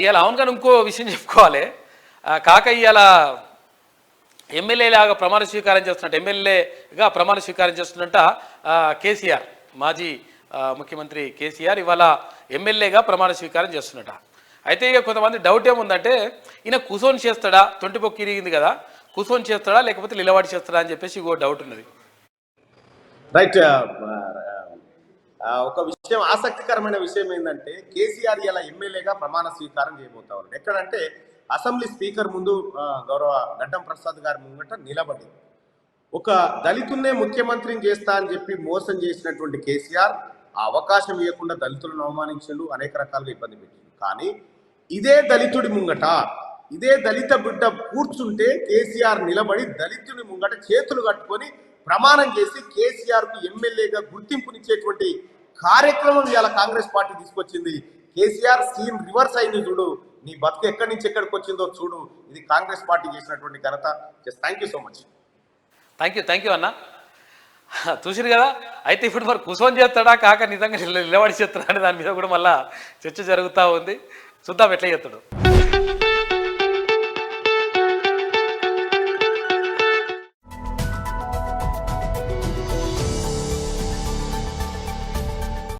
ఇవాళ అవును కానీ ఇంకో విషయం చెప్పుకోవాలి. కాక ఇవాళ ఎమ్మెల్యేలాగా ప్రమాణ స్వీకారం చేస్తున్నట్టు ఎమ్మెల్యేగా ప్రమాణ స్వీకారం చేస్తున్నట్ట కేసీఆర్, మాజీ ముఖ్యమంత్రి కేసీఆర్ ఇవాళ ఎమ్మెల్యేగా ప్రమాణ స్వీకారం చేస్తున్నట్ట. అయితే ఇక కొంతమంది డౌట్ ఏముందంటే ఈయన కూసోని చేస్తాడా, తొంటి పొక్కి ఇరిగింది కదా, కూసోని చేస్తాడా లేకపోతే నిలబడి చేస్తాడా అని చెప్పేసి ఇంకో డౌట్ ఉన్నది. రైట్. ఒక విషయం, ఆసక్తికరమైన విషయం ఏంటంటే కేసీఆర్ ఇలా ఎమ్మెల్యేగా ప్రమాణ స్వీకారం చేయబోతా ఉన్నాడు. ఎక్కడంటే అసెంబ్లీ స్పీకర్ ముందు గౌరవ గడ్డం ప్రసాద్ గారి ముంగట నిలబడి ఒక దళితున్నే ముఖ్యమంత్రిని చేస్తా అని చెప్పి మోసం చేసినటువంటి కేసీఆర్ ఆ అవకాశం ఇవ్వకుండా దళితులను అవమానించండు, అనేక రకాలుగా ఇబ్బంది పెట్టిండు. కానీ ఇదే దళితుడి ముంగట, ఇదే దళిత బిడ్డ కూర్చుంటే కేసీఆర్ నిలబడి దళితుడి ముంగట చేతులు కట్టుకొని ప్రమాణం చేసి కేసీఆర్కు ఎమ్మెల్యేగా గుర్తింపునిచ్చేటువంటి కార్యక్రమం ఇవాళ కాంగ్రెస్ పార్టీ తీసుకొచ్చింది. కేసీఆర్ సీన్ రివర్స్ అయింది చూడు, నీ బతుకు ఎక్కడి నుంచి ఎక్కడికి వచ్చిందో చూడు. ఇది కాంగ్రెస్ పార్టీ చేసినటువంటి ఘనత. Just thank you so much. Thank you అన్న. చూసిరు కదా. అయితే ఇప్పుడు మరి కూర్చొని చేస్తాడా కాక నిజంగా నిలబడి చేస్తాడా అనే దాని మీద కూడా మళ్ళీ చర్చ జరుగుతూ ఉంది. చూద్దాం ఎట్లా చేస్తాడు.